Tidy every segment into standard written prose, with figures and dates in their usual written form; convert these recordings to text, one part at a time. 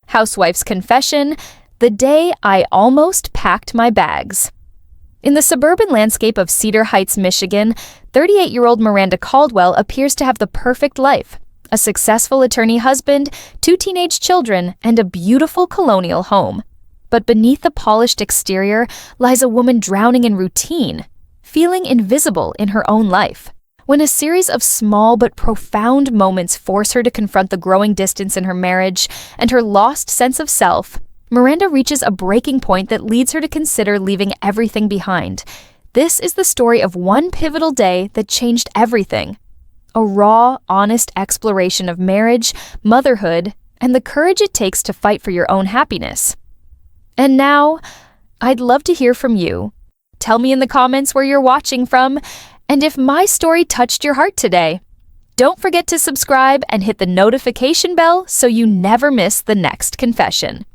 Housewife's confession, the day I almost packed my bags. In the suburban landscape of Cedar Heights, Michigan, 38-year-old Miranda Caldwell appears to have the perfect life: a successful attorney husband, 2 teenage children, and a beautiful colonial home. But beneath the polished exterior lies a woman drowning in routine, feeling invisible in her own life. When a series of small but profound moments force her to confront the growing distance in her marriage and her lost sense of self, Miranda reaches a breaking point that leads her to consider leaving everything behind. This is the story of one pivotal day that changed everything. A raw, honest exploration of marriage, motherhood, and the courage it takes to fight for your own happiness. And now, I'd love to hear from you. Tell me in the comments where you're watching from, and if my story touched your heart today. Don't forget to subscribe and hit the notification bell so you never miss the next confession.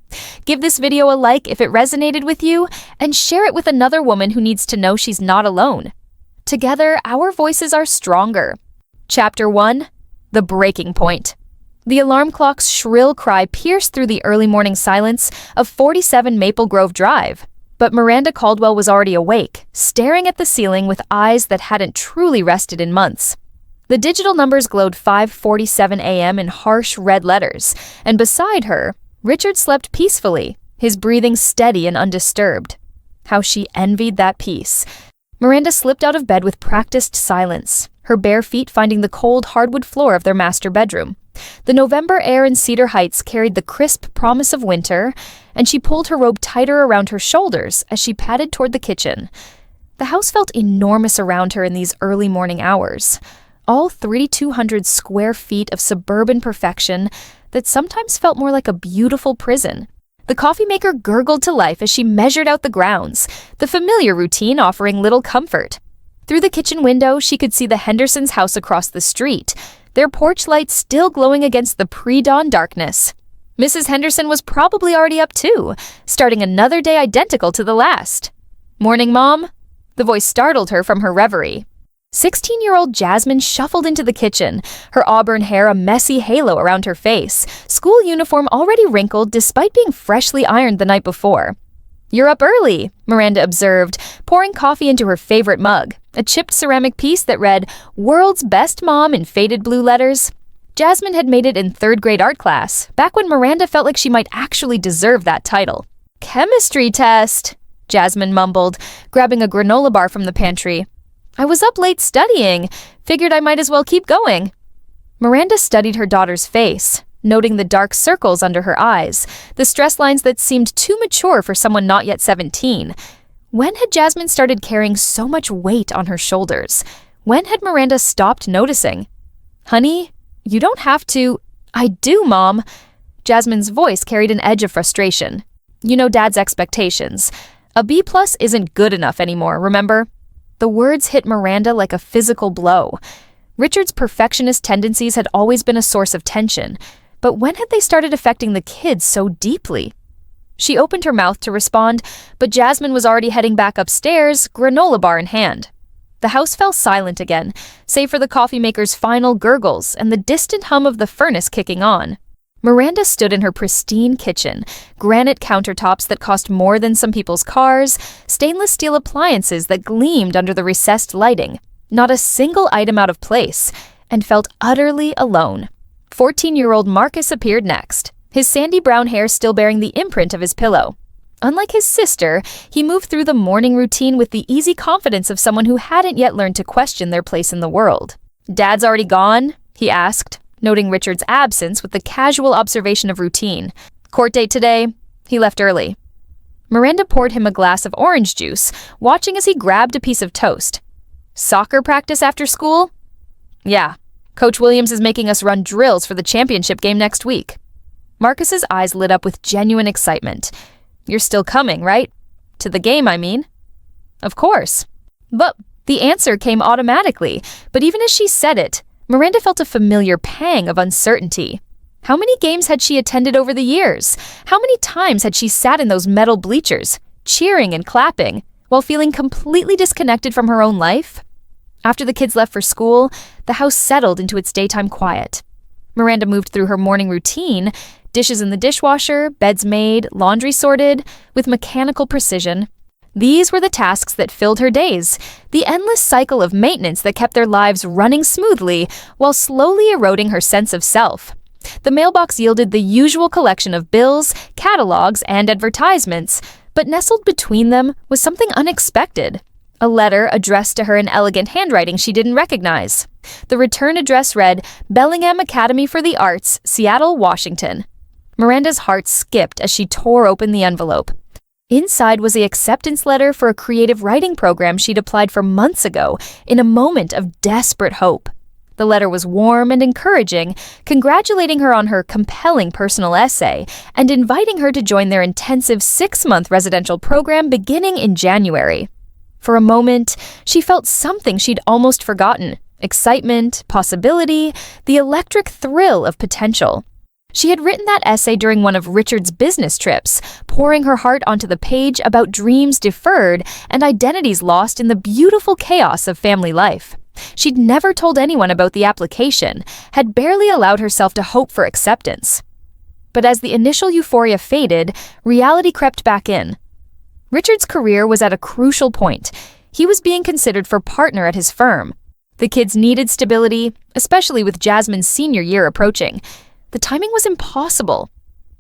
Give this video a like if it resonated with you, and share it with another woman who needs to know she's not alone. Together, our voices are stronger. Chapter 1: The Breaking Point. The alarm clock's shrill cry pierced through the early morning silence of 47 Maple Grove Drive. But Miranda Caldwell was already awake, staring at the ceiling with eyes that hadn't truly rested in months. The digital numbers glowed 5:47 a.m. in harsh red letters, and beside her, Richard slept peacefully, his breathing steady and undisturbed. How she envied that peace. Miranda slipped out of bed with practiced silence, her bare feet finding the cold hardwood floor of their master bedroom. The November air in Cedar Heights carried the crisp promise of winter, and she pulled her robe tighter around her shoulders as she padded toward the kitchen. The house felt enormous around her in these early morning hours. All 3,200 square feet of suburban perfection that sometimes felt more like a beautiful prison. The coffee maker gurgled to life as she measured out the grounds, the familiar routine offering little comfort. Through the kitchen window, she could see the Hendersons' house across the street, their porch light still glowing against the pre-dawn darkness. Mrs. Henderson was probably already up too, starting another day identical to the last. "Morning, Mom?" The voice startled her from her reverie. 16-year-old Jasmine shuffled into the kitchen, her auburn hair a messy halo around her face, school uniform already wrinkled despite being freshly ironed the night before. "You're up early," Miranda observed, pouring coffee into her favorite mug, a chipped ceramic piece that read, "World's Best Mom" in faded blue letters. Jasmine had made it in 3rd grade art class, back when Miranda felt like she might actually deserve that title. "Chemistry test," Jasmine mumbled, grabbing a granola bar from the pantry. "I was up late studying. Figured I might as well keep going." Miranda studied her daughter's face, noting the dark circles under her eyes, the stress lines that seemed too mature for someone not yet 17. When had Jasmine started carrying so much weight on her shoulders? When had Miranda stopped noticing? "Honey, you don't have to." "I do, Mom." Jasmine's voice carried an edge of frustration. "You know Dad's expectations. A B+ isn't good enough anymore, remember?" The words hit Miranda like a physical blow. Richard's perfectionist tendencies had always been a source of tension, but when had they started affecting the kids so deeply? She opened her mouth to respond, but Jasmine was already heading back upstairs, granola bar in hand. The house fell silent again, save for the coffee maker's final gurgles and the distant hum of the furnace kicking on. Miranda stood in her pristine kitchen, granite countertops that cost more than some people's cars, stainless steel appliances that gleamed under the recessed lighting, not a single item out of place, and felt utterly alone. 14-year-old Marcus appeared next, his sandy brown hair still bearing the imprint of his pillow. Unlike his sister, he moved through the morning routine with the easy confidence of someone who hadn't yet learned to question their place in the world. "Dad's already gone?" he asked, noting Richard's absence with the casual observation of routine. "Court date today?" He left early. Miranda poured him a glass of orange juice, watching as he grabbed a piece of toast. "Soccer practice after school?" "Yeah. Coach Williams is making us run drills for the championship game next week." Marcus's eyes lit up with genuine excitement. "You're still coming, right? To the game, I mean." "Of course." But the answer came automatically, but even as she said it, Miranda felt a familiar pang of uncertainty. How many games had she attended over the years? How many times had she sat in those metal bleachers, cheering and clapping, while feeling completely disconnected from her own life? After the kids left for school, the house settled into its daytime quiet. Miranda moved through her morning routine, Dishes in the dishwasher, beds made, laundry sorted, with mechanical precision. These were the tasks that filled her days, the endless cycle of maintenance that kept their lives running smoothly while slowly eroding her sense of self. The mailbox yielded the usual collection of bills, catalogs, and advertisements, but nestled between them was something unexpected. A letter addressed to her in elegant handwriting she didn't recognize. The return address read, Bellingham Academy for the Arts, Seattle, Washington. Miranda's heart skipped as she tore open the envelope. Inside was the acceptance letter for a creative writing program she'd applied for months ago, in a moment of desperate hope. The letter was warm and encouraging, congratulating her on her compelling personal essay and inviting her to join their intensive 6-month residential program beginning in January. For a moment, she felt something she'd almost forgotten: excitement, possibility, the electric thrill of potential. She had written that essay during one of Richard's business trips, pouring her heart onto the page about dreams deferred and identities lost in the beautiful chaos of family life. She'd never told anyone about the application, had barely allowed herself to hope for acceptance. But as the initial euphoria faded, reality crept back in. Richard's career was at a crucial point. He was being considered for partner at his firm. The kids needed stability, especially with Jasmine's senior year approaching. The timing was impossible.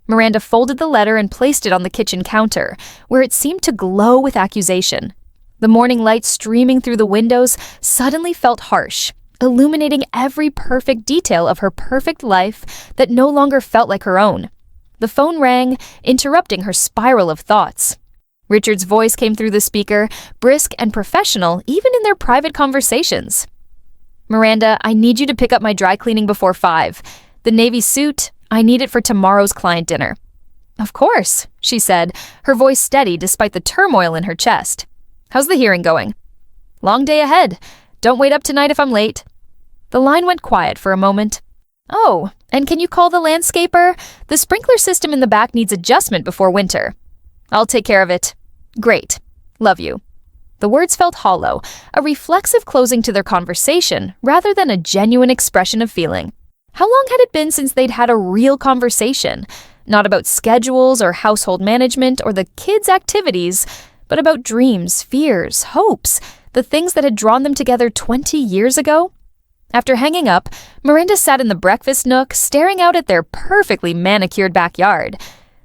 Miranda folded the letter and placed it on the kitchen counter, where it seemed to glow with accusation. The morning light streaming through the windows suddenly felt harsh, illuminating every perfect detail of her perfect life that no longer felt like her own. The phone rang, interrupting her spiral of thoughts. Richard's voice came through the speaker, brisk and professional even in their private conversations. Miranda, I need you to pick up my dry cleaning before 5. The navy suit, I need it for tomorrow's client dinner. Of course, she said, her voice steady despite the turmoil in her chest. How's the hearing going? Long day ahead. Don't wait up tonight if I'm late. The line went quiet for a moment. Oh, and can you call the landscaper? The sprinkler system in the back needs adjustment before winter. I'll take care of it. Great. Love you. The words felt hollow, a reflexive closing to their conversation rather than a genuine expression of feeling. How long had it been since they'd had a real conversation? Not about schedules or household management or the kids' activities, but about dreams, fears, hopes, the things that had drawn them together 20 years ago? After hanging up, Miranda sat in the breakfast nook, staring out at their perfectly manicured backyard.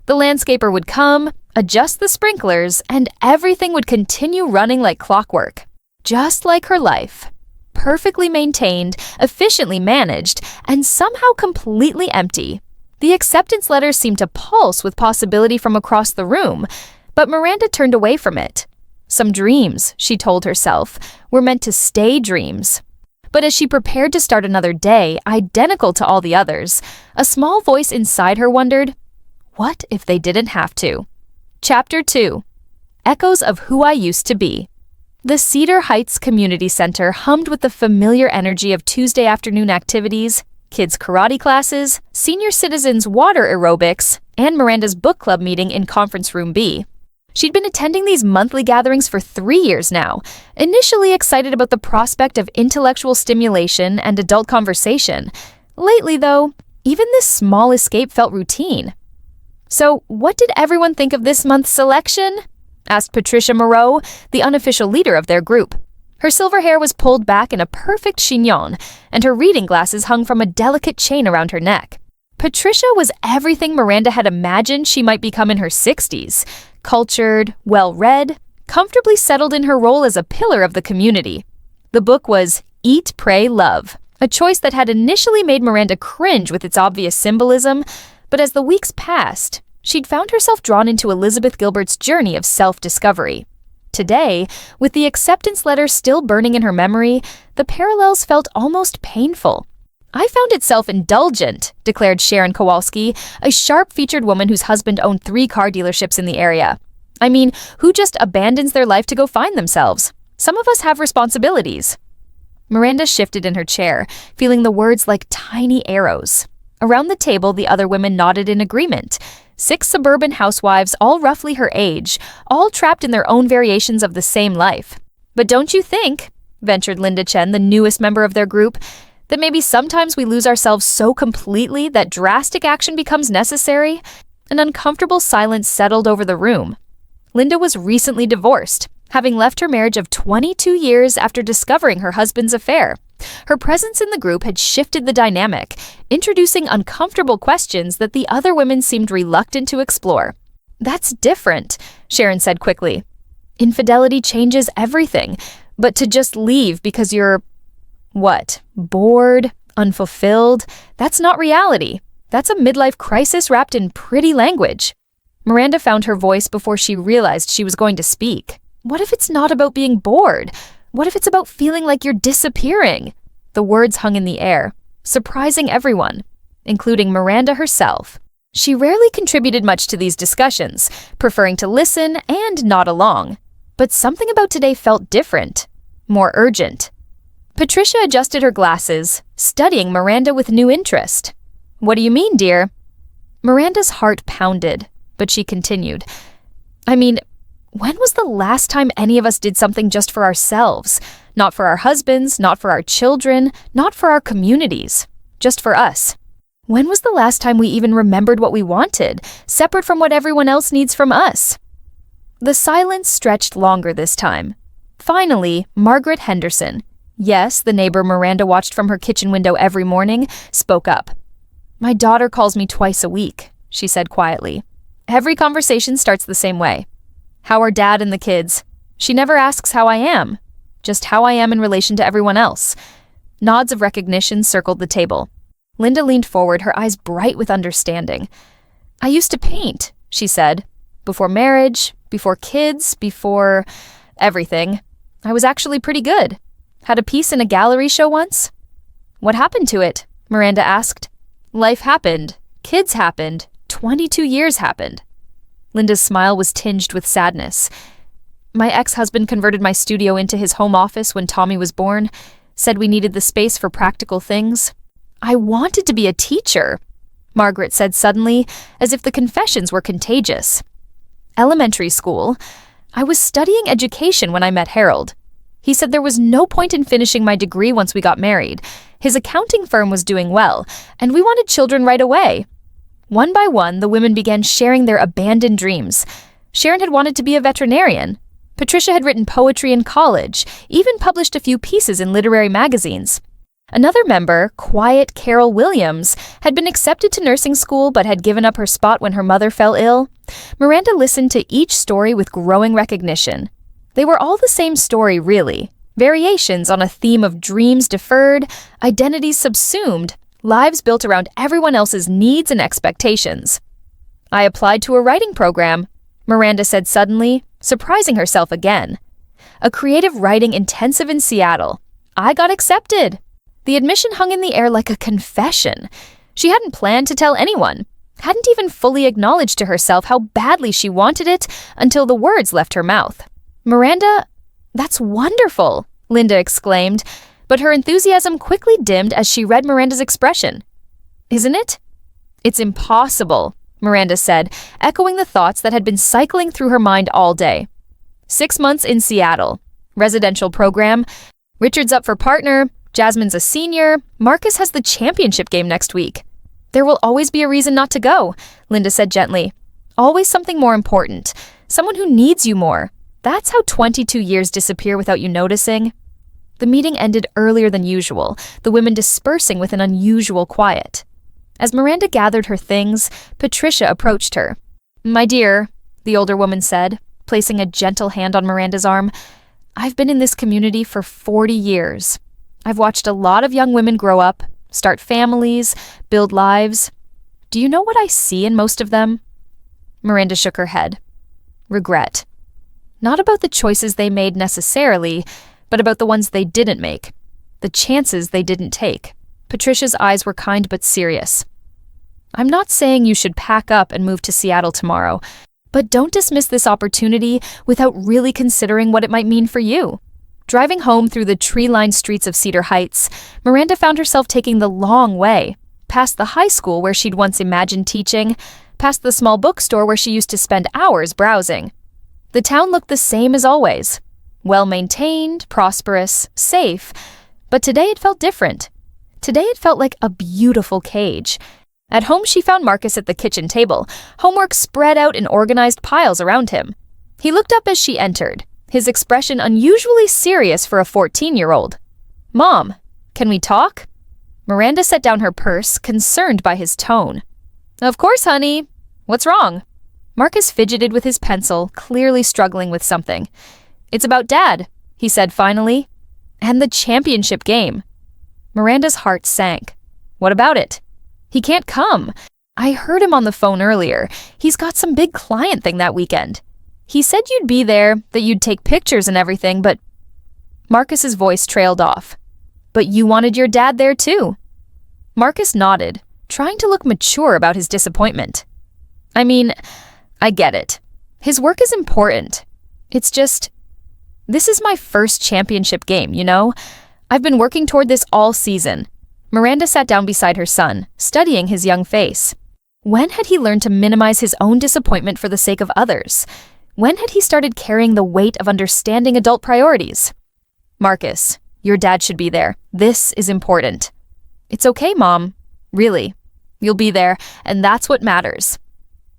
The landscaper would come, adjust the sprinklers, and everything would continue running like clockwork. Just like her life. Perfectly maintained, efficiently managed, and somehow completely empty. The acceptance letter seemed to pulse with possibility from across the room, but Miranda turned away from it. Some dreams, she told herself, were meant to stay dreams. But as she prepared to start another day, identical to all the others, a small voice inside her wondered, what if they didn't have to? Chapter 2. Echoes of Who I Used to Be. The Cedar Heights Community Center hummed with the familiar energy of Tuesday afternoon activities, kids' karate classes, senior citizens' water aerobics, and Miranda's book club meeting in Conference Room B. She'd been attending these monthly gatherings for 3 years now, initially excited about the prospect of intellectual stimulation and adult conversation. Lately, though, even this small escape felt routine. So, what did everyone think of this month's selection? Asked Patricia Moreau, the unofficial leader of their group. Her silver hair was pulled back in a perfect chignon, and her reading glasses hung from a delicate chain around her neck. Patricia was everything Miranda had imagined she might become in her 60s. Cultured, well-read, comfortably settled in her role as a pillar of the community. The book was Eat, Pray, Love, a choice that had initially made Miranda cringe with its obvious symbolism, but as the weeks passed, she'd found herself drawn into Elizabeth Gilbert's journey of self-discovery. Today, with the acceptance letter still burning in her memory, the parallels felt almost painful. I found it self-indulgent, declared Sharon Kowalski, a sharp-featured woman whose husband owned 3 car dealerships in the area. I mean, who just abandons their life to go find themselves? Some of us have responsibilities. Miranda shifted in her chair, feeling the words like tiny arrows. Around the table, the other women nodded in agreement. 6 suburban housewives, all roughly her age, all trapped in their own variations of the same life. But don't you think, ventured Linda Chen, the newest member of their group, That maybe sometimes we lose ourselves so completely that drastic action becomes necessary? An uncomfortable silence settled over the room. Linda was recently divorced, having left her marriage of 22 years after discovering her husband's affair. Her presence in the group had shifted the dynamic, introducing uncomfortable questions that the other women seemed reluctant to explore. "That's different," Sharon said quickly. "Infidelity changes everything, but to just leave because you're, bored, unfulfilled, that's not reality. That's a midlife crisis wrapped in pretty language." Miranda found her voice before she realized she was going to speak. "What if it's not about being bored? What if it's about feeling like you're disappearing?" The words hung in the air, surprising everyone, including Miranda herself. She rarely contributed much to these discussions, preferring to listen and nod along. But something about today felt different, more urgent. Patricia adjusted her glasses, studying Miranda with new interest. "What do you mean, dear?" Miranda's heart pounded, but she continued. "I mean, when was the last time any of us did something just for ourselves? Not for our husbands, not for our children, not for our communities. Just for us. When was the last time we even remembered what we wanted, separate from what everyone else needs from us?" The silence stretched longer this time. Finally, Margaret Henderson, yes, the neighbor Miranda watched from her kitchen window every morning, spoke up. "My daughter calls me twice a week," she said quietly. "Every conversation starts the same way. How are Dad and the kids? She never asks how I am, just how I am in relation to everyone else." Nods of recognition circled the table. Linda leaned forward, her eyes bright with understanding. "I used to paint," she said. "Before marriage, before kids, before everything. I was actually pretty good. Had a piece in a gallery show once." "What happened to it?" Miranda asked. "Life happened. Kids happened. 22 years happened." Linda's smile was tinged with sadness. "My ex-husband converted my studio into his home office when Tommy was born, said we needed the space for practical things. I wanted to be a teacher," Margaret said suddenly, as if the confessions were contagious. "Elementary school. I was studying education when I met Harold. He said there was no point in finishing my degree once we got married. His accounting firm was doing well, and we wanted children right away." One by one, the women began sharing their abandoned dreams. Sharon had wanted to be a veterinarian. Patricia had written poetry in college, even published a few pieces in literary magazines. Another member, quiet Carol Williams, had been accepted to nursing school but had given up her spot when her mother fell ill. Miranda listened to each story with growing recognition. They were all the same story, really. Variations on a theme of dreams deferred, identities subsumed, lives built around everyone else's needs and expectations. "I applied to a writing program," Miranda said suddenly, surprising herself again. "A creative writing intensive in Seattle. I got accepted." The admission hung in the air like a confession. She hadn't planned to tell anyone, hadn't even fully acknowledged to herself how badly she wanted it until the words left her mouth. "Miranda, that's wonderful," Linda exclaimed, but her enthusiasm quickly dimmed as she read Miranda's expression. "Isn't it?" "It's impossible," Miranda said, echoing the thoughts that had been cycling through her mind all day. 6 months in Seattle. Residential program. Richard's up for partner. Jasmine's a senior. Marcus has the championship game next week. "There will always be a reason not to go," Linda said gently. "Always something more important. Someone who needs you more. That's how 22 years disappear without you noticing." The meeting ended earlier than usual, the women dispersing with an unusual quiet. As Miranda gathered her things, Patricia approached her. "My dear," the older woman said, placing a gentle hand on Miranda's arm, "I've been in this community for 40 years. I've watched a lot of young women grow up, start families, build lives. Do you know what I see in most of them?" Miranda shook her head. "Regret. Not about the choices they made necessarily, but about the ones they didn't make, the chances they didn't take." Patricia's eyes were kind but serious. "I'm not saying you should pack up and move to Seattle tomorrow, but don't dismiss this opportunity without really considering what it might mean for you." Driving home through the tree-lined streets of Cedar Heights, Miranda found herself taking the long way, past the high school where she'd once imagined teaching, past the small bookstore where she used to spend hours browsing. The town looked the same as always. Well-maintained, prosperous, safe, but today it felt different. Today it felt like a beautiful cage. At home, she found Marcus at the kitchen table, homework spread out in organized piles around him. He looked up as she entered, his expression unusually serious for a 14-year-old. "Mom, can we talk?" Miranda set down her purse, concerned by his tone. "Of course, honey. What's wrong?" Marcus fidgeted with his pencil, clearly struggling with something. "It's about Dad," he said finally. "And the championship game." Miranda's heart sank. "What about it?" "He can't come. I heard him on the phone earlier. He's got some big client thing that weekend. He said you'd be there, that you'd take pictures and everything, but—" Marcus's voice trailed off. "But you wanted your dad there too." Marcus nodded, trying to look mature about his disappointment. "I mean, I get it. His work is important. It's just, this is my first championship game, you know? I've been working toward this all season." Miranda sat down beside her son, studying his young face. When had he learned to minimize his own disappointment for the sake of others? When had he started carrying the weight of understanding adult priorities? "Marcus, your dad should be there. This is important." "It's okay, Mom. Really. You'll be there, and that's what matters."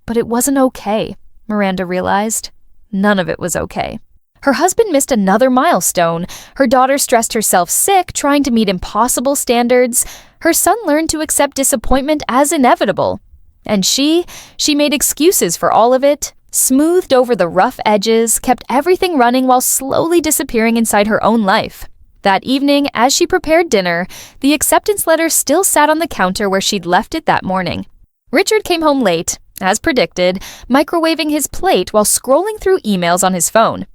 But it wasn't okay, Miranda realized. None of it was okay. Her husband missed another milestone. Her daughter stressed herself sick, trying to meet impossible standards. Her son learned to accept disappointment as inevitable. And she made excuses for all of it, smoothed over the rough edges, kept everything running while slowly disappearing inside her own life. That evening, as she prepared dinner, the acceptance letter still sat on the counter where she'd left it that morning. Richard came home late, as predicted, microwaving his plate while scrolling through emails on his phone.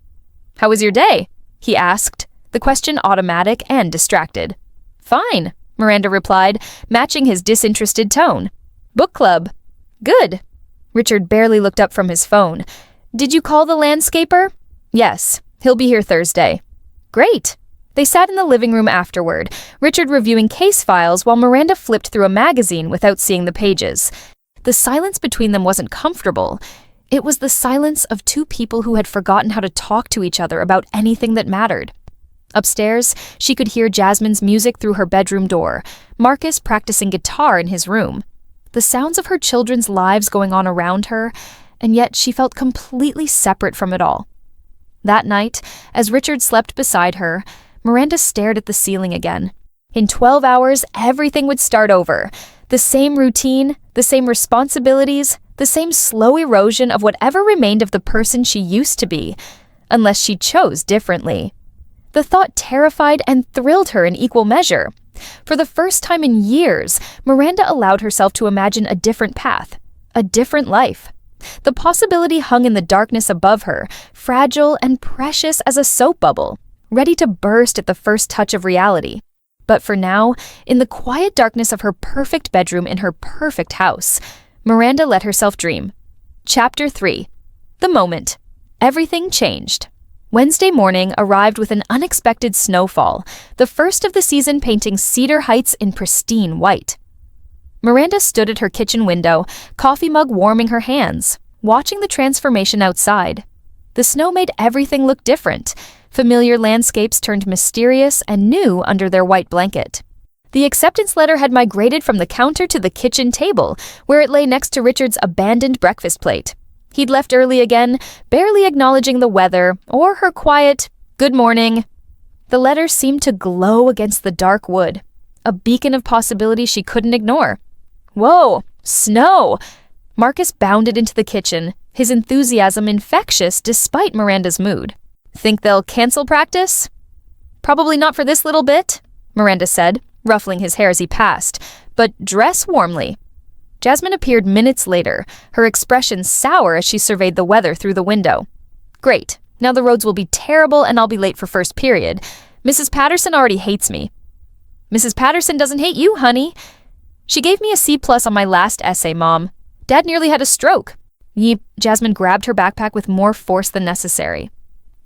"How was your day?" he asked, the question automatic and distracted. "Fine," Miranda replied, matching his disinterested tone. "Book club." "Good." Richard barely looked up from his phone. "Did you call the landscaper?" "Yes, he'll be here Thursday." "Great." They sat in the living room afterward, Richard reviewing case files while Miranda flipped through a magazine without seeing the pages. The silence between them wasn't comfortable. It was the silence of two people who had forgotten how to talk to each other about anything that mattered. Upstairs, she could hear Jasmine's music through her bedroom door, Marcus practicing guitar in his room. The sounds of her children's lives going on around her, and yet she felt completely separate from it all. That night, as Richard slept beside her, Miranda stared at the ceiling again. In 12 hours, everything would start over. The same routine, the same responsibilities, the same slow erosion of whatever remained of the person she used to be, unless she chose differently. The thought terrified and thrilled her in equal measure. For the first time in years, Miranda allowed herself to imagine a different path, a different life. The possibility hung in the darkness above her, fragile and precious as a soap bubble, ready to burst at the first touch of reality. But for now, in the quiet darkness of her perfect bedroom in her perfect house, Miranda let herself dream. Chapter 3. The moment. Everything changed. Wednesday morning arrived with an unexpected snowfall, the first of the season painting Cedar Heights in pristine white. Miranda stood at her kitchen window, coffee mug warming her hands, watching the transformation outside. The snow made everything look different. Familiar landscapes turned mysterious and new under their white blanket. The acceptance letter had migrated from the counter to the kitchen table, where it lay next to Richard's abandoned breakfast plate. He'd left early again, barely acknowledging the weather or her quiet, "Good morning." The letter seemed to glow against the dark wood, a beacon of possibility she couldn't ignore. "Whoa, snow!" Marcus bounded into the kitchen, his enthusiasm infectious despite Miranda's mood. "Think they'll cancel practice?" "Probably not for this little bit," Miranda said, ruffling his hair as he passed, "but dress warmly." Jasmine appeared minutes later, her expression sour as she surveyed the weather through the window. "Great. Now the roads will be terrible and I'll be late for first period. Mrs. Patterson already hates me." "Mrs. Patterson doesn't hate you, honey. She gave me a C+ on my last essay, Mom. Dad nearly had a stroke." Yeep, Jasmine grabbed her backpack with more force than necessary.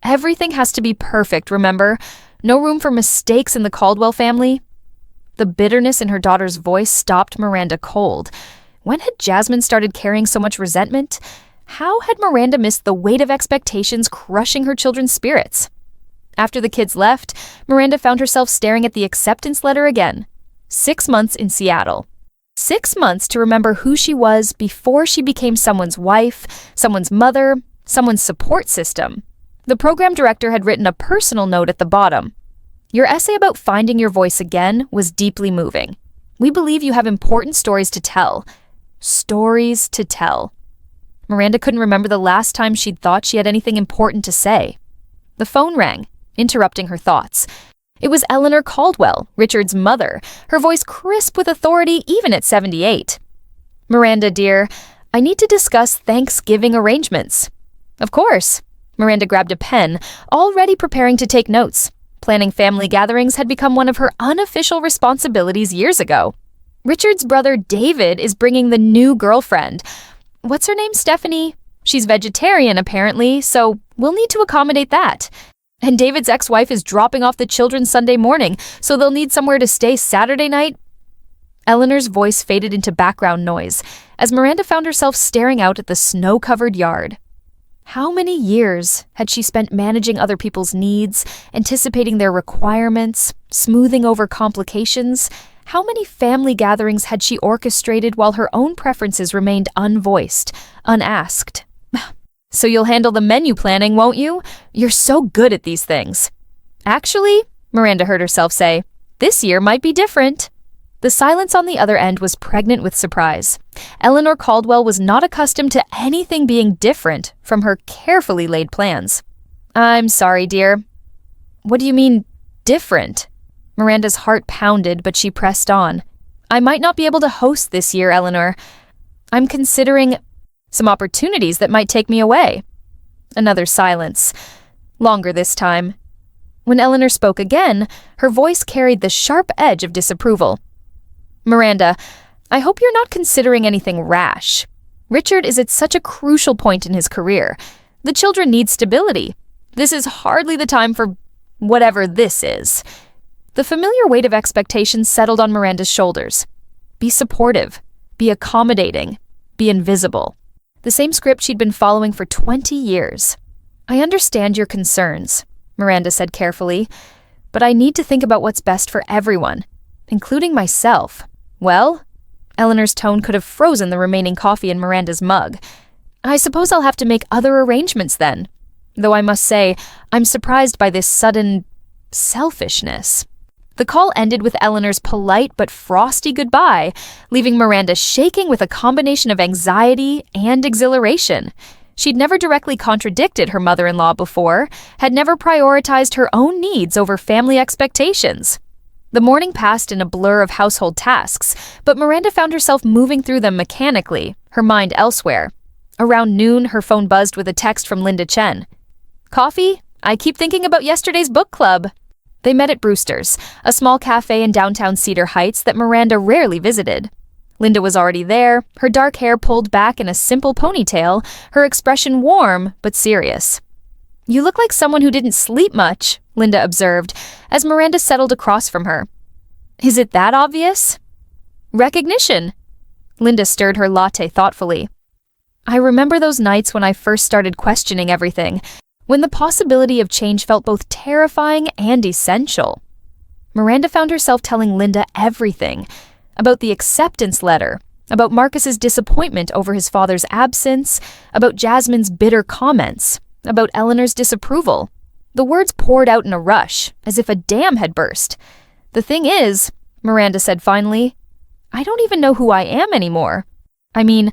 Everything has to be perfect, remember? No room for mistakes in the Caldwell family. The bitterness in her daughter's voice stopped Miranda cold. When had Jasmine started carrying so much resentment? How had Miranda missed the weight of expectations crushing her children's spirits? After the kids left, Miranda found herself staring at the acceptance letter again. 6 months in Seattle. 6 months to remember who she was before she became someone's wife, someone's mother, someone's support system. The program director had written a personal note at the bottom. Your essay about finding your voice again was deeply moving. We believe you have important stories to tell. Stories to tell. Miranda couldn't remember the last time she'd thought she had anything important to say. The phone rang, interrupting her thoughts. It was Miranda Caldwell, Richard's mother, her voice crisp with authority even at 78. Miranda, dear, I need to discuss Thanksgiving arrangements. Of course. Miranda grabbed a pen, already preparing to take notes. Planning family gatherings had become one of her unofficial responsibilities years ago. Richard's brother David is bringing the new girlfriend. What's her name, Stephanie? She's vegetarian, apparently, so we'll need to accommodate that. And David's ex-wife is dropping off the children Sunday morning, so they'll need somewhere to stay Saturday night. Eleanor's voice faded into background noise as Miranda found herself staring out at the snow-covered yard. How many years had she spent managing other people's needs, anticipating their requirements, smoothing over complications? How many family gatherings had she orchestrated while her own preferences remained unvoiced, unasked? So you'll handle the menu planning, won't you? You're so good at these things. Actually, Miranda heard herself say, this year might be different. The silence on the other end was pregnant with surprise. Miranda Caldwell was not accustomed to anything being different from her carefully laid plans. I'm sorry, dear. What do you mean, different? Miranda's heart pounded, but she pressed on. I might not be able to host this year, Eleanor. I'm considering some opportunities that might take me away. Another silence. Longer this time. When Eleanor spoke again, her voice carried the sharp edge of disapproval. Miranda, I hope you're not considering anything rash. Richard is at such a crucial point in his career. The children need stability. This is hardly the time for whatever this is. The familiar weight of expectations settled on Miranda's shoulders. Be supportive. Be accommodating. Be invisible. The same script she'd been following for 20 years. I understand your concerns, Miranda said carefully, but I need to think about what's best for everyone, including myself. Well, Eleanor's tone could have frozen the remaining coffee in Miranda's mug. I suppose I'll have to make other arrangements then, though I must say I'm surprised by this sudden selfishness. The call ended with Eleanor's polite but frosty goodbye, leaving Miranda shaking with a combination of anxiety and exhilaration. She'd never directly contradicted her mother-in-law before, had never prioritized her own needs over family expectations. The morning passed in a blur of household tasks, but Miranda found herself moving through them mechanically, her mind elsewhere. Around noon, her phone buzzed with a text from Linda Chen. Coffee? I keep thinking about yesterday's book club. They met at Brewster's, a small cafe in downtown Cedar Heights that Miranda rarely visited. Linda was already there, her dark hair pulled back in a simple ponytail, her expression warm but serious. You look like someone who didn't sleep much, Linda observed, as Miranda settled across from her. Is it that obvious? Recognition. Linda stirred her latte thoughtfully. I remember those nights when I first started questioning everything, when the possibility of change felt both terrifying and essential. Miranda found herself telling Linda everything, about the acceptance letter, about Marcus's disappointment over his father's absence, about Jasmine's bitter comments, about Eleanor's disapproval. The words poured out in a rush, as if a dam had burst. The thing is, Miranda said finally, I don't even know who I am anymore. I mean,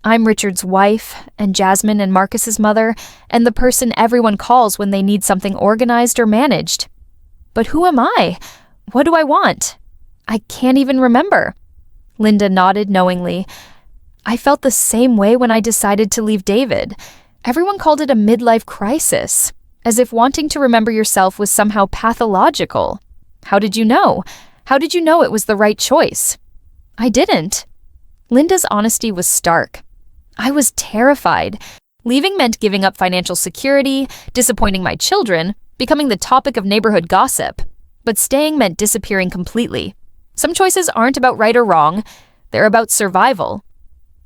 I'm Richard's wife, and Jasmine and Marcus's mother, and the person everyone calls when they need something organized or managed. But who am I? What do I want? I can't even remember. Linda nodded knowingly. I felt the same way when I decided to leave David. Everyone called it a midlife crisis, as if wanting to remember yourself was somehow pathological. How did you know? How did you know it was the right choice? I didn't. Linda's honesty was stark. I was terrified. Leaving meant giving up financial security, disappointing my children, becoming the topic of neighborhood gossip. But staying meant disappearing completely. Some choices aren't about right or wrong. They're about survival.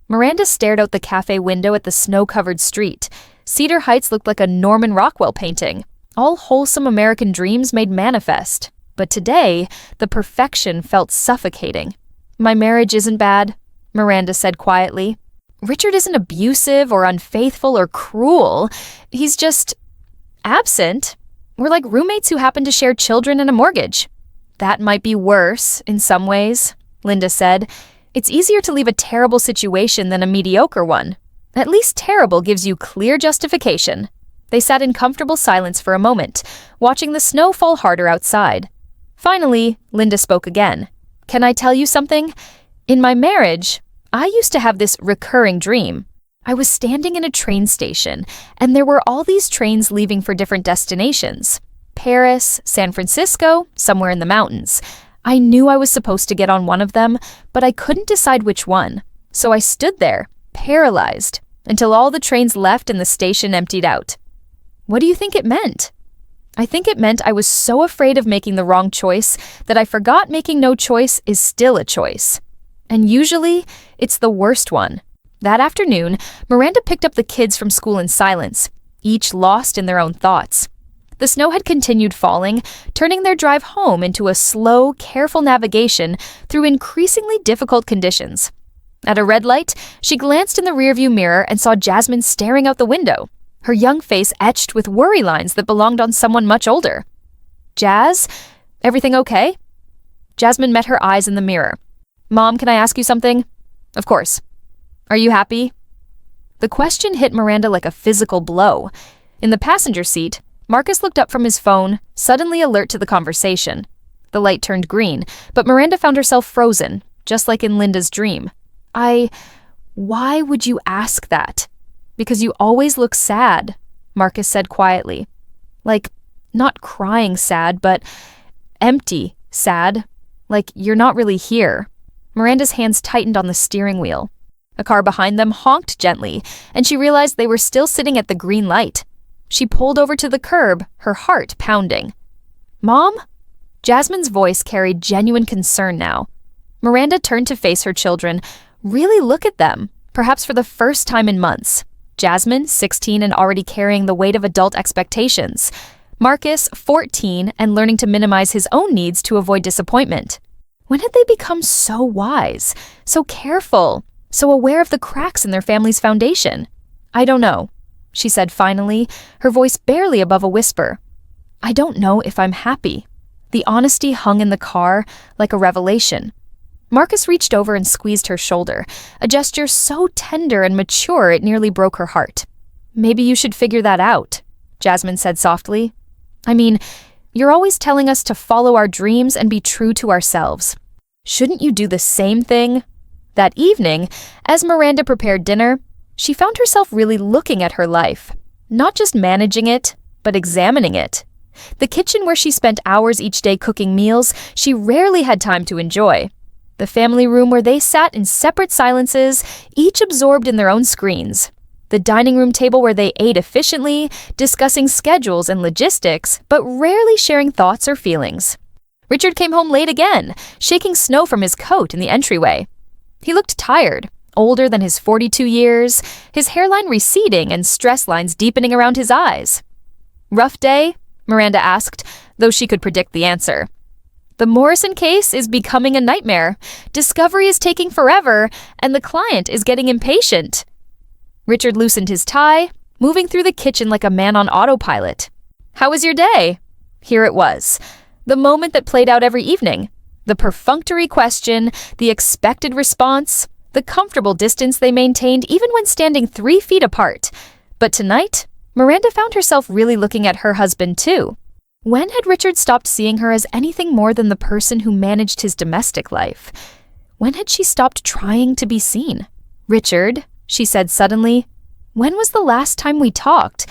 Miranda stared out the cafe window at the snow-covered street. Cedar Heights looked like a Norman Rockwell painting, all wholesome American dreams made manifest. But today, the perfection felt suffocating. "My marriage isn't bad," Miranda said quietly. "Richard isn't abusive or unfaithful or cruel. He's just absent. We're like roommates who happen to share children and a mortgage." "That might be worse in some ways," Linda said. "It's easier to leave a terrible situation than a mediocre one. At least terrible gives you clear justification." They sat in comfortable silence for a moment, watching the snow fall harder outside. Finally, Linda spoke again. "Can I tell you something? In my marriage, I used to have this recurring dream. I was standing in a train station, and there were all these trains leaving for different destinations. Paris, San Francisco, somewhere in the mountains. I knew I was supposed to get on one of them, but I couldn't decide which one. So I stood there, paralyzed, until all the trains left and the station emptied out." "What do you think it meant?" "I think it meant I was so afraid of making the wrong choice that I forgot making no choice is still a choice. And usually, it's the worst one." That afternoon, Miranda picked up the kids from school in silence, each lost in their own thoughts. The snow had continued falling, turning their drive home into a slow, careful navigation through increasingly difficult conditions. At a red light, she glanced in the rearview mirror and saw Jasmine staring out the window, her young face etched with worry lines that belonged on someone much older. "Jazz, everything okay?" Jasmine met her eyes in the mirror. "Mom, can I ask you something?" "Of course." "Are you happy?" The question hit Miranda like a physical blow. In the passenger seat, Marcus looked up from his phone, suddenly alert to the conversation. The light turned green, but Miranda found herself frozen, just like in Linda's dream. Why would you ask that?" "Because you always look sad," Marcus said quietly. "Like, not crying sad, but empty sad. Like you're not really here." Miranda's hands tightened on the steering wheel. A car behind them honked gently, and she realized they were still sitting at the green light. She pulled over to the curb, her heart pounding. "Mom?" Jasmine's voice carried genuine concern now. Miranda turned to face her children, really look at them, perhaps for the first time in months. Jasmine, 16 and already carrying the weight of adult expectations. Marcus, 14 and learning to minimize his own needs to avoid disappointment. When had they become so wise, so careful, so aware of the cracks in their family's foundation? "I don't know," she said finally, her voice barely above a whisper. "I don't know if I'm happy." The honesty hung in the car like a revelation. Marcus reached over and squeezed her shoulder, a gesture so tender and mature it nearly broke her heart. "Maybe you should figure that out," Jasmine said softly. "I mean, you're always telling us to follow our dreams and be true to ourselves. Shouldn't you do the same thing?" That evening, as Miranda prepared dinner, she found herself really looking at her life, not just managing it, but examining it. The kitchen where she spent hours each day cooking meals she rarely had time to enjoy. The family room where they sat in separate silences, each absorbed in their own screens. The dining room table where they ate efficiently, discussing schedules and logistics, but rarely sharing thoughts or feelings. Richard came home late again, shaking snow from his coat in the entryway. He looked tired, older than his 42 years, his hairline receding and stress lines deepening around his eyes. "Rough day?" Miranda asked, though she could predict the answer. "The Morrison case is becoming a nightmare. Discovery is taking forever, and the client is getting impatient." Richard loosened his tie, moving through the kitchen like a man on autopilot. "How was your day?" Here it was, the moment that played out every evening. The perfunctory question, the expected response, the comfortable distance they maintained even when standing 3 feet apart. But tonight, Miranda found herself really looking at her husband too. When had Richard stopped seeing her as anything more than the person who managed his domestic life? When had she stopped trying to be seen? "Richard," she said suddenly, "when was the last time we talked?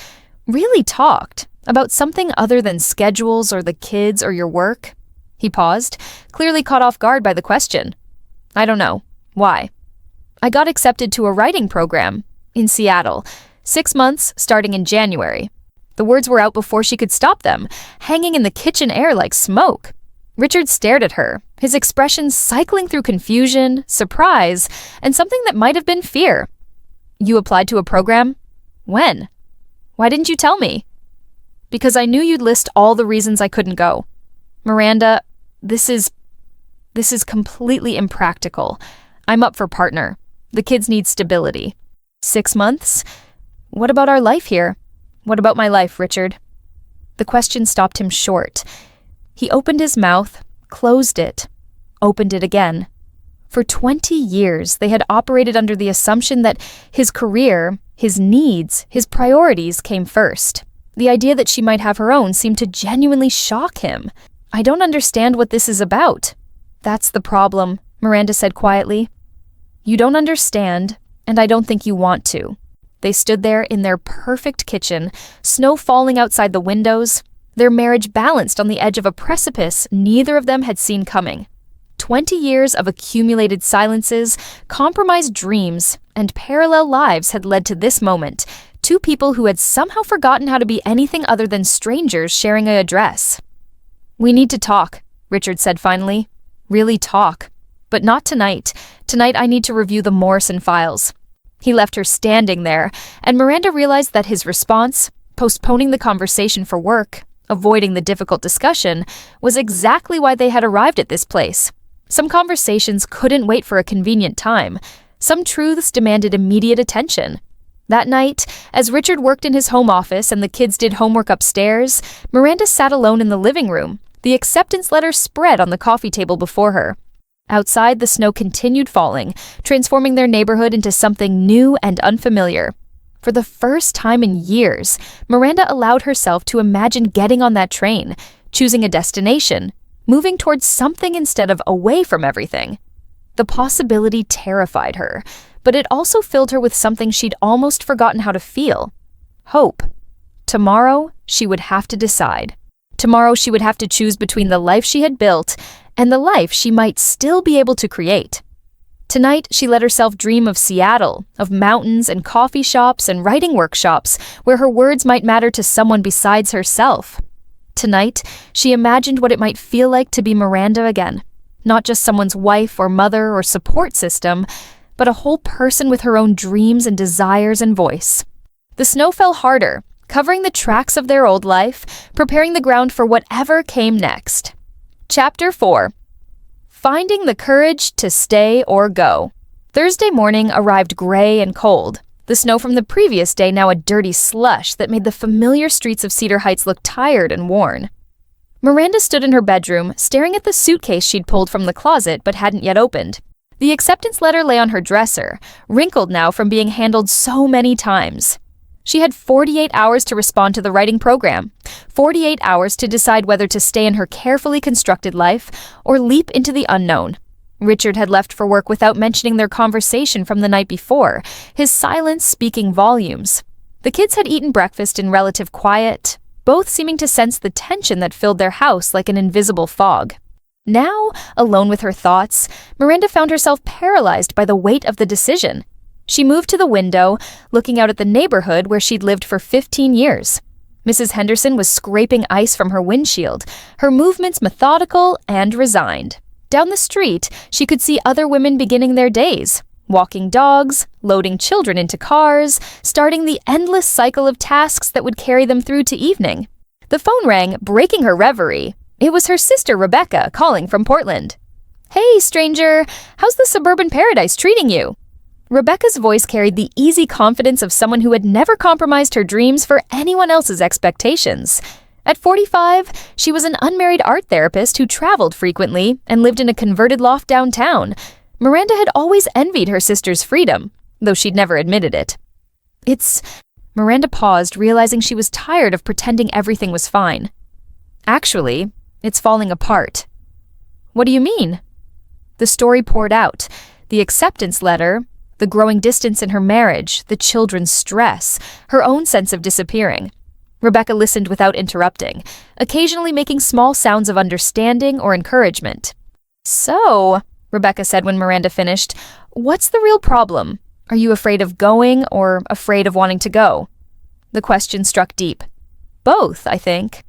Really talked? About something other than schedules or the kids or your work?" He paused, clearly caught off guard by the question. "I don't know. Why?" "I got accepted to a writing program in Seattle, 6 months starting in January." The words were out before she could stop them, hanging in the kitchen air like smoke. Richard stared at her, his expression cycling through confusion, surprise, and something that might have been fear. "You applied to a program? When? Why didn't you tell me?" "Because I knew you'd list all the reasons I couldn't go." Miranda, this is completely impractical. I'm up for partner. The kids need stability. 6 months? What about our life here? What about my life, Richard? The question stopped him short. He opened his mouth, closed it, opened it again. For 20 years, they had operated under the assumption that his career, his needs, his priorities came first. The idea that she might have her own seemed to genuinely shock him. I don't understand what this is about. That's the problem, Miranda said quietly. You don't understand, and I don't think you want to. They stood there in their perfect kitchen, snow falling outside the windows, their marriage balanced on the edge of a precipice neither of them had seen coming. 20 years of accumulated silences, compromised dreams, and parallel lives had led to this moment, two people who had somehow forgotten how to be anything other than strangers sharing an address. We need to talk, Richard said finally. Really talk. But not tonight. Tonight I need to review the Morrison files. He left her standing there, and Miranda realized that his response, postponing the conversation for work, avoiding the difficult discussion, was exactly why they had arrived at this place. Some conversations couldn't wait for a convenient time. Some truths demanded immediate attention. That night, as Richard worked in his home office and the kids did homework upstairs, Miranda sat alone in the living room, the acceptance letter spread on the coffee table before her. Outside, the snow continued falling, transforming their neighborhood into something new and unfamiliar. For the first time in years, Miranda allowed herself to imagine getting on that train, choosing a destination, moving towards something instead of away from everything. The possibility terrified her, but it also filled her with something she'd almost forgotten how to feel. Hope. Tomorrow, she would have to decide. Tomorrow, she would have to choose between the life she had built and the life she might still be able to create. Tonight, she let herself dream of Seattle, of mountains and coffee shops and writing workshops where her words might matter to someone besides herself. Tonight, she imagined what it might feel like to be Miranda again, not just someone's wife or mother or support system, but a whole person with her own dreams and desires and voice. The snow fell harder, covering the tracks of their old life, preparing the ground for whatever came next. Chapter 4. Finding the courage to stay or go. Thursday morning arrived gray and cold. The snow from the previous day now a dirty slush that made the familiar streets of Cedar Heights look tired and worn. Miranda stood in her bedroom, staring at the suitcase she'd pulled from the closet but hadn't yet opened. The acceptance letter lay on her dresser, wrinkled now from being handled so many times. She had 48 hours to respond to the writing program, 48 hours to decide whether to stay in her carefully constructed life or leap into the unknown. Richard had left for work without mentioning their conversation from the night before, his silence speaking volumes. The kids had eaten breakfast in relative quiet, both seeming to sense the tension that filled their house like an invisible fog. Now, alone with her thoughts, Miranda found herself paralyzed by the weight of the decision. She moved to the window, looking out at the neighborhood where she'd lived for 15 years. Mrs. Henderson was scraping ice from her windshield, her movements methodical and resigned. Down the street, she could see other women beginning their days, walking dogs, loading children into cars, starting the endless cycle of tasks that would carry them through to evening. The phone rang, breaking her reverie. It was her sister Rebecca calling from Portland. "Hey, stranger, how's the suburban paradise treating you?" Rebecca's voice carried the easy confidence of someone who had never compromised her dreams for anyone else's expectations. At 45, she was an unmarried art therapist who traveled frequently and lived in a converted loft downtown. Miranda had always envied her sister's freedom, though she'd never admitted it. Miranda paused, realizing she was tired of pretending everything was fine. Actually, it's falling apart. What do you mean? The story poured out. The acceptance letter, the growing distance in her marriage, the children's stress, her own sense of disappearing. Rebecca listened without interrupting, occasionally making small sounds of understanding or encouragement. "So," Rebecca said when Miranda finished, "what's the real problem? Are you afraid of going or afraid of wanting to go?" The question struck deep. "Both, I think."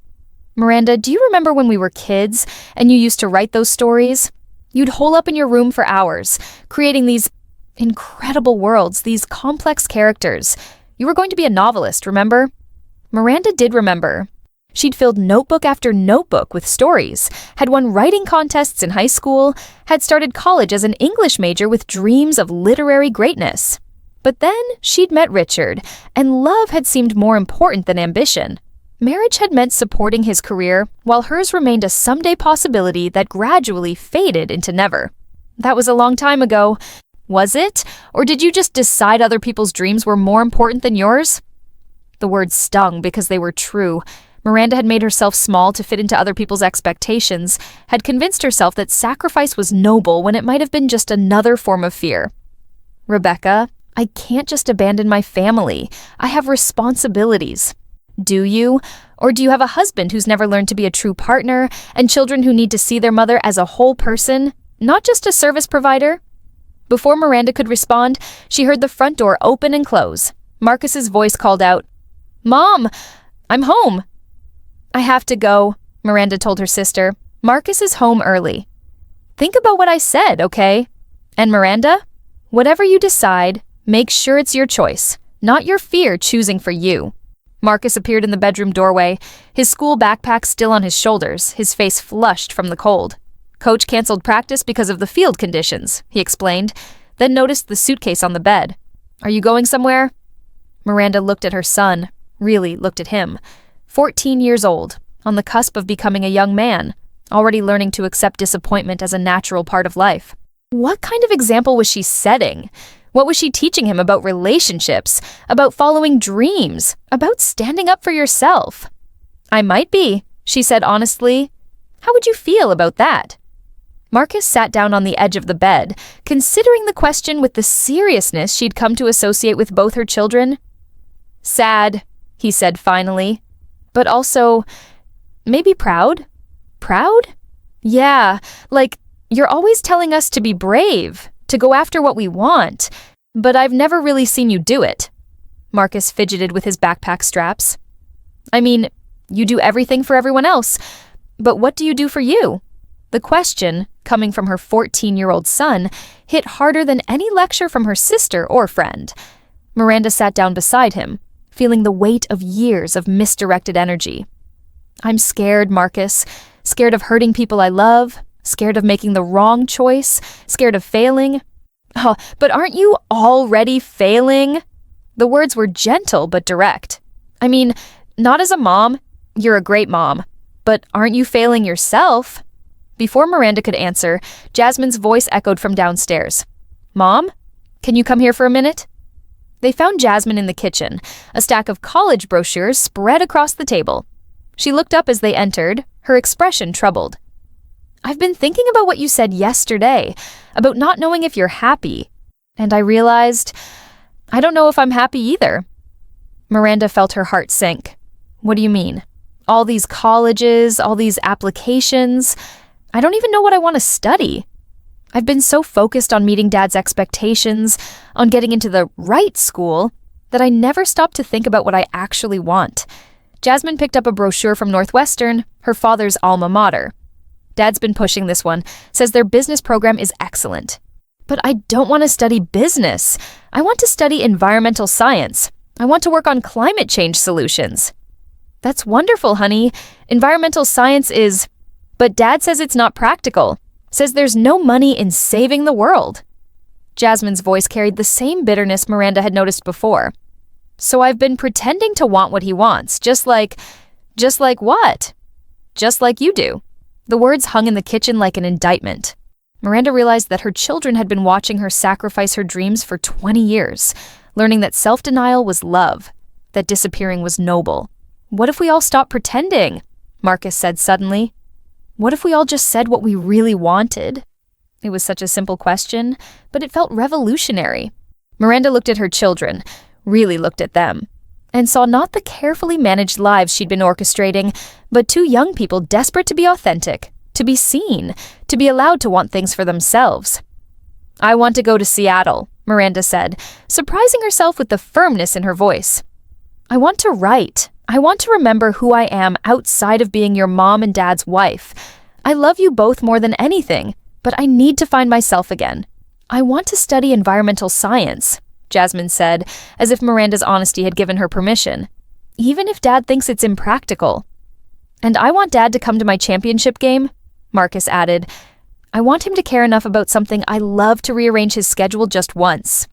"Miranda, do you remember when we were kids and you used to write those stories? You'd hole up in your room for hours, creating these incredible worlds, these complex characters. You were going to be a novelist, remember?" Miranda did remember. She'd filled notebook after notebook with stories, had won writing contests in high school, had started college as an English major with dreams of literary greatness. But then she'd met Richard, and love had seemed more important than ambition. Marriage had meant supporting his career, while hers remained a someday possibility that gradually faded into never. That was a long time ago. Was it? Or did you just decide other people's dreams were more important than yours? The words stung because they were true. Miranda had made herself small to fit into other people's expectations, had convinced herself that sacrifice was noble when it might have been just another form of fear. Rebecca, I can't just abandon my family. I have responsibilities. Do you? Or do you have a husband who's never learned to be a true partner, and children who need to see their mother as a whole person, not just a service provider? Before Miranda could respond, she heard the front door open and close. Marcus's voice called out, "Mom, I'm home." "I have to go," Miranda told her sister. "Marcus is home early." "Think about what I said, okay? And Miranda, whatever you decide, make sure it's your choice, not your fear choosing for you." Marcus appeared in the bedroom doorway, his school backpack still on his shoulders, his face flushed from the cold. "Coach canceled practice because of the field conditions," he explained, then noticed the suitcase on the bed. "Are you going somewhere?" Miranda looked at her son, really looked at him. 14 years old, on the cusp of becoming a young man, already learning to accept disappointment as a natural part of life. What kind of example was she setting? What was she teaching him about relationships, about following dreams, about standing up for yourself? "I might be," she said honestly. "How would you feel about that?" Marcus sat down on the edge of the bed, considering the question with the seriousness she'd come to associate with both her children. "Sad," he said finally, "but also maybe proud." "Proud?" "Yeah, like you're always telling us to be brave, to go after what we want, but I've never really seen you do it." Marcus fidgeted with his backpack straps. "I mean, you do everything for everyone else, but what do you do for you?" The question, coming from her 14-year-old son, hit harder than any lecture from her sister or friend. Miranda sat down beside him, feeling the weight of years of misdirected energy. "I'm scared, Marcus. Scared of hurting people I love, scared of making the wrong choice, scared of failing." "Oh, but aren't you already failing?" The words were gentle but direct. "I mean, not as a mom. You're a great mom. But aren't you failing yourself?" Before Miranda could answer, Jasmine's voice echoed from downstairs. "Mom, can you come here for a minute?" They found Jasmine in the kitchen, a stack of college brochures spread across the table. She looked up as they entered, her expression troubled. "I've been thinking about what you said yesterday, about not knowing if you're happy. And I realized, I don't know if I'm happy either." Miranda felt her heart sink. "What do you mean? All these colleges, all these applications. I don't even know what I want to study. I've been so focused on meeting Dad's expectations, on getting into the right school, that I never stopped to think about what I actually want." Jasmine picked up a brochure from Northwestern, her father's alma mater. "Dad's been pushing this one, says their business program is excellent." "But I don't want to study business. I want to study environmental science. I want to work on climate change solutions." "That's wonderful, honey. Environmental science is..." "But Dad says it's not practical. Says there's no money in saving the world." Jasmine's voice carried the same bitterness Miranda had noticed before. "So I've been pretending to want what he wants, just like what? Just like you do." The words hung in the kitchen like an indictment. Miranda realized that her children had been watching her sacrifice her dreams for 20 years, learning that self-denial was love, that disappearing was noble. "What if we all stopped pretending?" Marcus said suddenly. "What if we all just said what we really wanted?" It was such a simple question, but it felt revolutionary. Miranda looked at her children, really looked at them, and saw not the carefully managed lives she'd been orchestrating, but two young people desperate to be authentic, to be seen, to be allowed to want things for themselves. "I want to go to Seattle," Miranda said, surprising herself with the firmness in her voice. "I want to write. I want to remember who I am outside of being your mom and dad's wife. I love you both more than anything, but I need to find myself again. I want to study environmental science," Jasmine said, as if Miranda's honesty had given her permission. "Even if Dad thinks it's impractical." "And I want Dad to come to my championship game," Marcus added. "I want him to care enough about something I love to rearrange his schedule just once."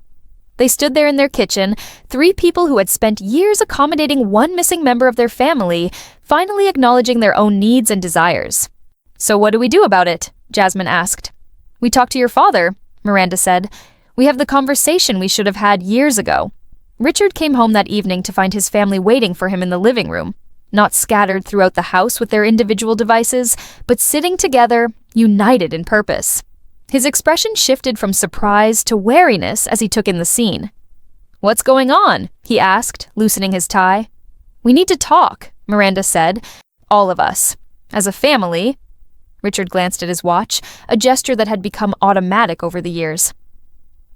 They stood there in their kitchen, three people who had spent years accommodating one missing member of their family, finally acknowledging their own needs and desires. "So what do we do about it?" Jasmine asked. "We talk to your father," Miranda said. "We have the conversation we should have had years ago." Richard came home that evening to find his family waiting for him in the living room, not scattered throughout the house with their individual devices, but sitting together, united in purpose. His expression shifted from surprise to wariness as he took in the scene. "What's going on?" he asked, loosening his tie. "We need to talk," Miranda said. "All of us. As a family." Richard glanced at his watch, a gesture that had become automatic over the years.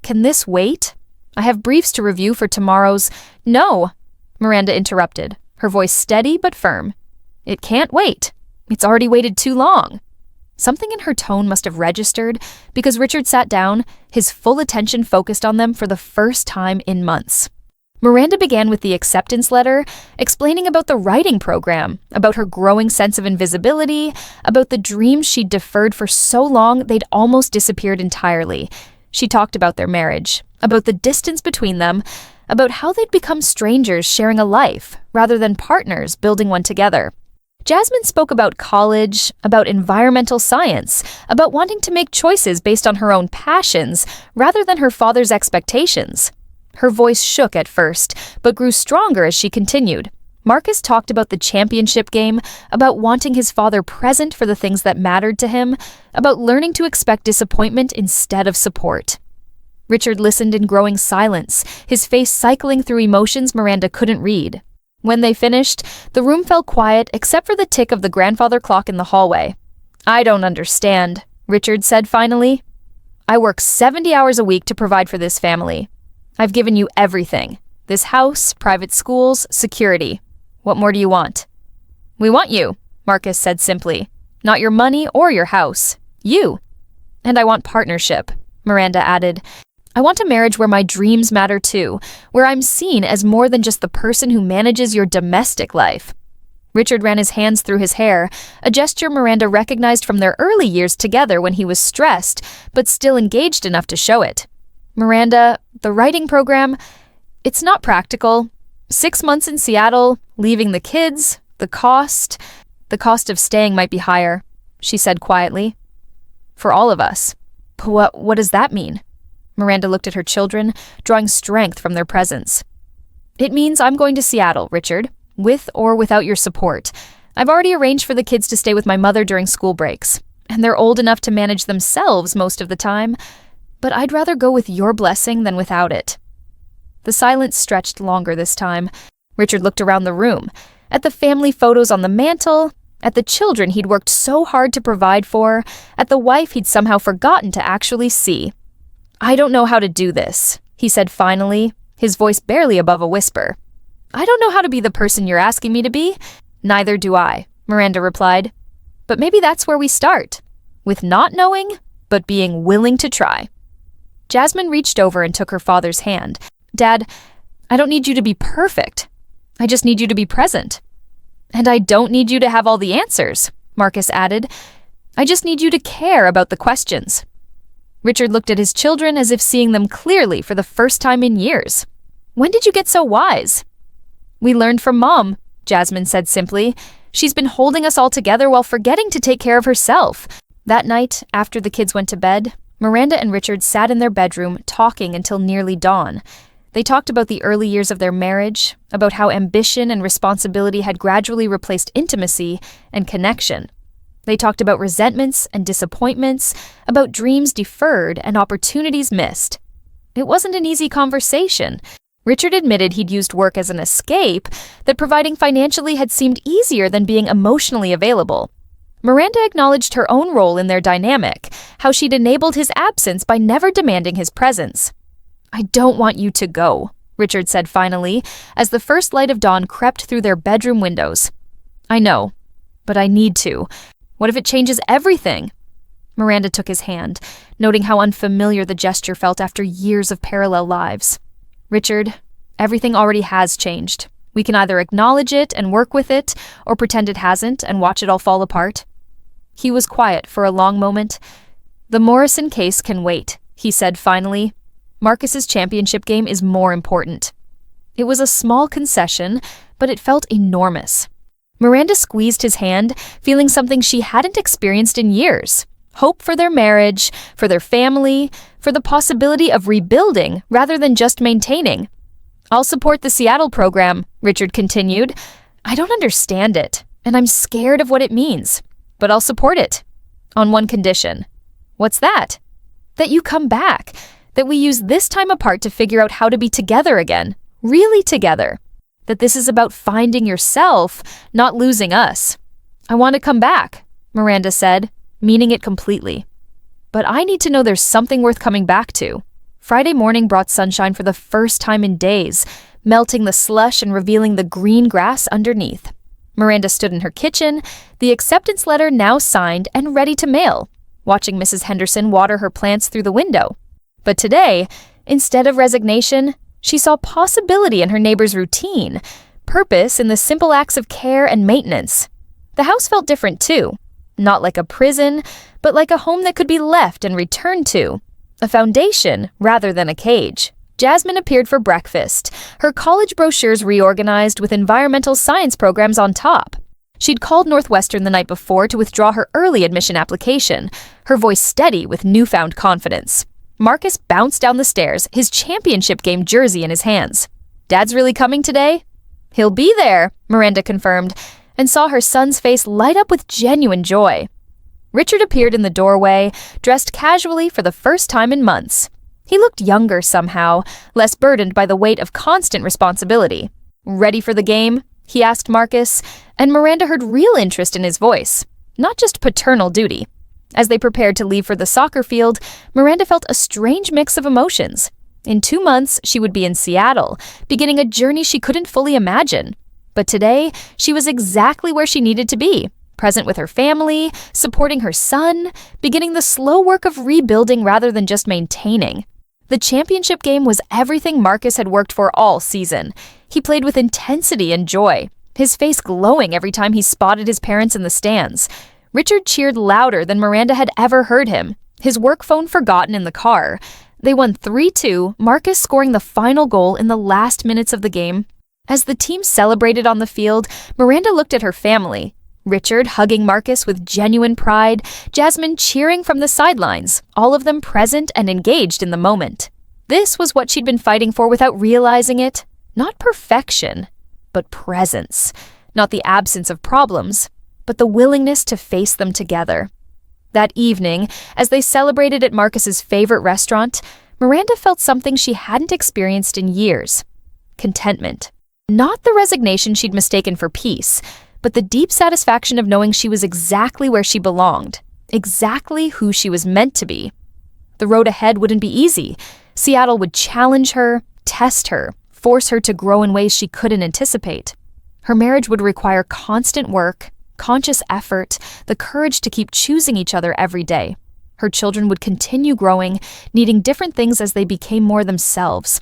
"Can this wait? I have briefs to review for tomorrow's—" "No," Miranda interrupted, her voice steady but firm. "It can't wait. It's already waited too long." Something in her tone must have registered, because Richard sat down, his full attention focused on them for the first time in months. Miranda began with the acceptance letter, explaining about the writing program, about her growing sense of invisibility, about the dreams she'd deferred for so long they'd almost disappeared entirely. She talked about their marriage, about the distance between them, about how they'd become strangers sharing a life, rather than partners building one together. Jasmine spoke about college, about environmental science, about wanting to make choices based on her own passions, rather than her father's expectations. Her voice shook at first, but grew stronger as she continued. Marcus talked about the championship game, about wanting his father present for the things that mattered to him, about learning to expect disappointment instead of support. Richard listened in growing silence, his face cycling through emotions Miranda couldn't read. When they finished, the room fell quiet except for the tick of the grandfather clock in the hallway. "I don't understand," Richard said finally. "I work 70 hours a week to provide for this family. I've given you everything. This house, private schools, security. What more do you want?" "We want you," Marcus said simply. "Not your money or your house. You. And I want partnership," Miranda added. "I want a marriage where my dreams matter too, where I'm seen as more than just the person who manages your domestic life." Richard ran his hands through his hair, a gesture Miranda recognized from their early years together when he was stressed, but still engaged enough to show it. "Miranda, the writing program, it's not practical. 6 months in Seattle, leaving the kids, the cost of staying might be higher," she said quietly. "For all of us." What does that mean?" Miranda looked at her children, drawing strength from their presence. "It means I'm going to Seattle, Richard, with or without your support. I've already arranged for the kids to stay with my mother during school breaks, and they're old enough to manage themselves most of the time, but I'd rather go with your blessing than without it." The silence stretched longer this time. Richard looked around the room, at the family photos on the mantle, at the children he'd worked so hard to provide for, at the wife he'd somehow forgotten to actually see. "I don't know how to do this," he said finally, his voice barely above a whisper. "I don't know how to be the person you're asking me to be." "Neither do I," Miranda replied. "But maybe that's where we start, with not knowing, but being willing to try." Jasmine reached over and took her father's hand. "Dad, I don't need you to be perfect. I just need you to be present." "And I don't need you to have all the answers," Marcus added. "I just need you to care about the questions." Richard looked at his children as if seeing them clearly for the first time in years. "When did you get so wise?" "We learned from Mom," Jasmine said simply. "She's been holding us all together while forgetting to take care of herself." That night, after the kids went to bed, Miranda and Richard sat in their bedroom talking until nearly dawn. They talked about the early years of their marriage, about how ambition and responsibility had gradually replaced intimacy and connection. They talked about resentments and disappointments, about dreams deferred and opportunities missed. It wasn't an easy conversation. Richard admitted he'd used work as an escape, that providing financially had seemed easier than being emotionally available. Miranda acknowledged her own role in their dynamic, how she'd enabled his absence by never demanding his presence. "I don't want you to go," Richard said finally, as the first light of dawn crept through their bedroom windows. "I know, but I need to. What if it changes everything?" Miranda took his hand, noting how unfamiliar the gesture felt after years of parallel lives. "Richard, everything already has changed. We can either acknowledge it and work with it, or pretend it hasn't and watch it all fall apart." He was quiet for a long moment. "The Morrison case can wait," he said finally. "Marcus's championship game is more important." It was a small concession, but it felt enormous. Miranda squeezed his hand, feeling something she hadn't experienced in years. Hope for their marriage, for their family, for the possibility of rebuilding rather than just maintaining. "I'll support the Seattle program," Richard continued. "I don't understand it, and I'm scared of what it means. But I'll support it. On one condition." "What's that?" "That you come back. That we use this time apart to figure out how to be together again. Really together. That this is about finding yourself, not losing us." "I want to come back," Miranda said, meaning it completely. "But I need to know there's something worth coming back to." Friday morning brought sunshine for the first time in days, melting the slush and revealing the green grass underneath. Miranda stood in her kitchen, the acceptance letter now signed and ready to mail, watching Mrs. Henderson water her plants through the window. But today, instead of resignation, she saw possibility in her neighbor's routine, purpose in the simple acts of care and maintenance. The house felt different too. Not like a prison, but like a home that could be left and returned to. A foundation rather than a cage. Jasmine appeared for breakfast, her college brochures reorganized with environmental science programs on top. She'd called Northwestern the night before to withdraw her early admission application, her voice steady with newfound confidence. Marcus bounced down the stairs, his championship game jersey in his hands. "Dad's really coming today?" "He'll be there," Miranda confirmed, and saw her son's face light up with genuine joy. Richard appeared in the doorway, dressed casually for the first time in months. He looked younger somehow, less burdened by the weight of constant responsibility. "Ready for the game?" he asked Marcus, and Miranda heard real interest in his voice, not just paternal duty. As they prepared to leave for the soccer field, Miranda felt a strange mix of emotions. In 2 months, she would be in Seattle, beginning a journey she couldn't fully imagine. But today, she was exactly where she needed to be, present with her family, supporting her son, beginning the slow work of rebuilding rather than just maintaining. The championship game was everything Marcus had worked for all season. He played with intensity and joy, his face glowing every time he spotted his parents in the stands. Richard cheered louder than Miranda had ever heard him, his work phone forgotten in the car. They won 3-2, Marcus scoring the final goal in the last minutes of the game. As the team celebrated on the field, Miranda looked at her family. Richard hugging Marcus with genuine pride, Jasmine cheering from the sidelines, all of them present and engaged in the moment. This was what she'd been fighting for without realizing it. Not perfection, but presence. Not the absence of problems, but the willingness to face them together. That evening, as they celebrated at Marcus's favorite restaurant, Miranda felt something she hadn't experienced in years. Contentment. Not the resignation she'd mistaken for peace, but the deep satisfaction of knowing she was exactly where she belonged, exactly who she was meant to be. The road ahead wouldn't be easy. Seattle would challenge her, test her, force her to grow in ways she couldn't anticipate. Her marriage would require constant work, conscious effort, the courage to keep choosing each other every day. Her children would continue growing, needing different things as they became more themselves.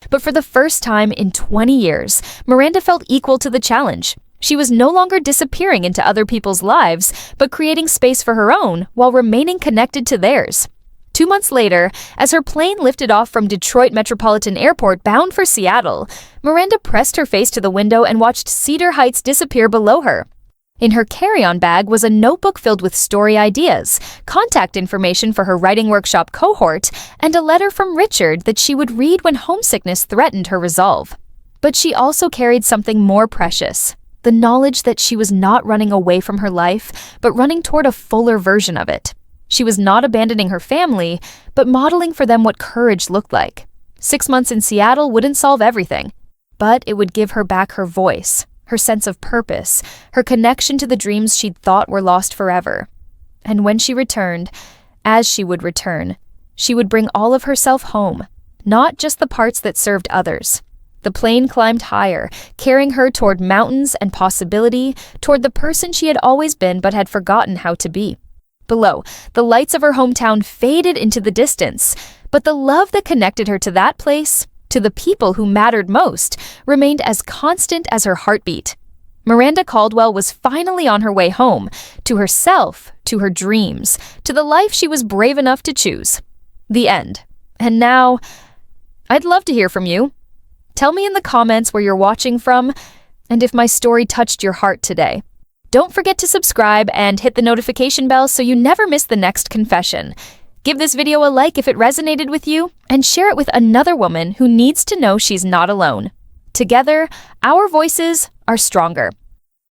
But for the first time in 20 years, Miranda felt equal to the challenge. She was no longer disappearing into other people's lives, but creating space for her own while remaining connected to theirs. 2 months later, as her plane lifted off from Detroit Metropolitan Airport bound for Seattle, Miranda pressed her face to the window and watched Cedar Heights disappear below her. In her carry-on bag was a notebook filled with story ideas, contact information for her writing workshop cohort, and a letter from Richard that she would read when homesickness threatened her resolve. But she also carried something more precious, the knowledge that she was not running away from her life, but running toward a fuller version of it. She was not abandoning her family, but modeling for them what courage looked like. 6 months in Seattle wouldn't solve everything, but it would give her back her voice, her sense of purpose, her connection to the dreams she'd thought were lost forever. And when she returned, as she would return, she would bring all of herself home, not just the parts that served others. The plane climbed higher, carrying her toward mountains and possibility, toward the person she had always been but had forgotten how to be. Below, the lights of her hometown faded into the distance, but the love that connected her to that place, to the people who mattered most remained as constant as her heartbeat. Miranda Caldwell was finally on her way home, to herself, to her dreams, to the life she was brave enough to choose. The end. And now, I'd love to hear from you. Tell me in the comments where you're watching from, and if my story touched your heart today. Don't forget to subscribe and hit the notification bell so you never miss the next confession. Give this video a like if it resonated with you, and share it with another woman who needs to know she's not alone. Together, our voices are stronger.